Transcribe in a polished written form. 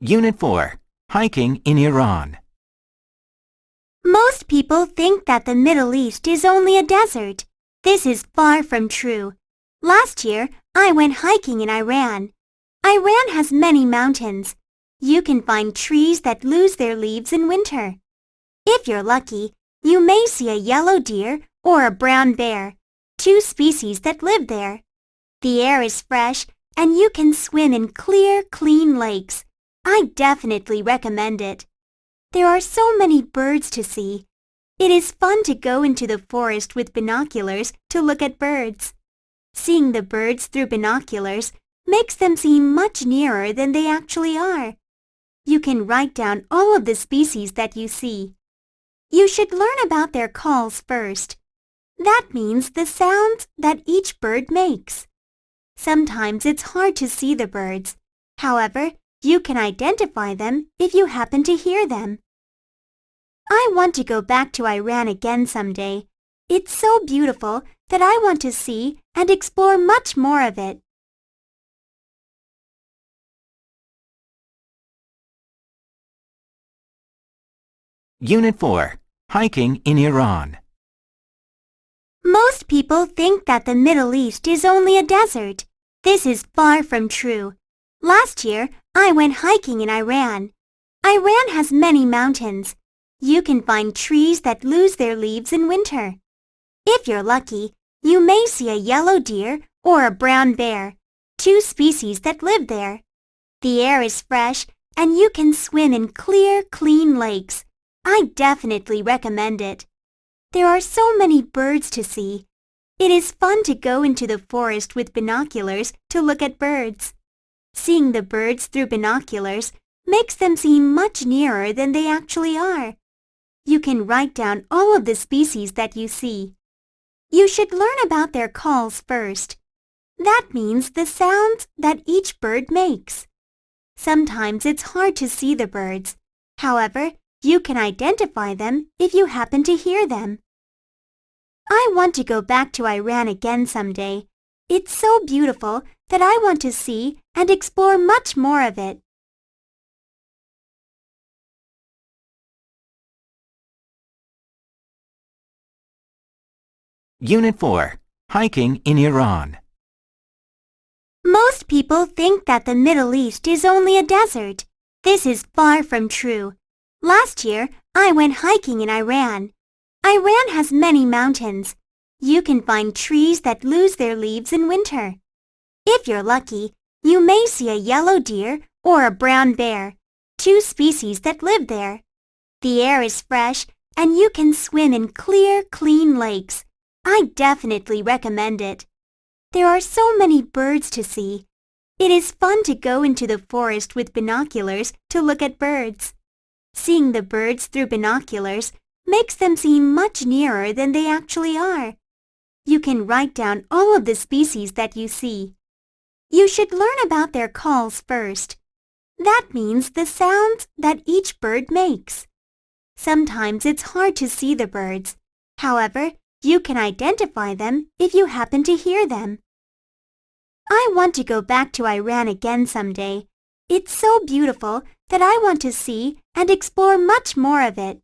Unit 4. Hiking in Iran. Most people think that the Middle East is only a desert. This is far from true. Last year, I went hiking in Iran. Iran has many mountains. You can find trees that lose their leaves in winter. If you're lucky, you may see a yellow deer or a brown bear, two species that live there. The air is fresh and you can swim in clear, clean lakes. I definitely recommend it. There are so many birds to see. It is fun to go into the forest with binoculars to look at birds. Seeing the birds through binoculars makes them seem much nearer than they actually are. You can write down all of the species that you see. You should learn about their calls first. That means the sounds that each bird makes. Sometimes it's hard to see the birds. However, you can identify them if you happen to hear them. I want to go back to Iran again someday. It's so beautiful that I want to see and explore much more of it. Unit 4. Hiking in Iran. Most people think that the Middle East is only a desert. This is far from true. Last year, I went hiking in Iran. Iran has many mountains. You can find trees that lose their leaves in winter. If you're lucky, you may see a yellow deer or a brown bear, two species that live there. The air is fresh and you can swim in clear, clean lakes. I definitely recommend it. There are so many birds to see. It is fun to go into the forest with binoculars to look at birds. Seeing the birds through binoculars makes them seem much nearer than they actually are. You can write down all of the species that you see. You should learn about their calls first. That means the sounds that each bird makes. Sometimes it's hard to see the birds. However, you can identify them if you happen to hear them. I want to go back to Iran again someday. It's so beautiful that I want to see and explore much more of it. Unit 4. Hiking in Iran. Most people think that the Middle East is only a desert. This is far from true. Last year, I went hiking in Iran. Iran has many mountains. You can find trees that lose their leaves in winter. If you're lucky, you may see a yellow deer or a brown bear, two species that live there. The air is fresh and you can swim in clear, clean lakes. I definitely recommend it. There are so many birds to see. It is fun to go into the forest with binoculars to look at birds. Seeing the birds through binoculars makes them seem much nearer than they actually are. You can write down all of the species that you see. You should learn about their calls first. That means the sounds that each bird makes. Sometimes it's hard to see the birds. However, you can identify them if you happen to hear them. I want to go back to Iran again someday. It's so beautiful that I want to see and explore much more of it.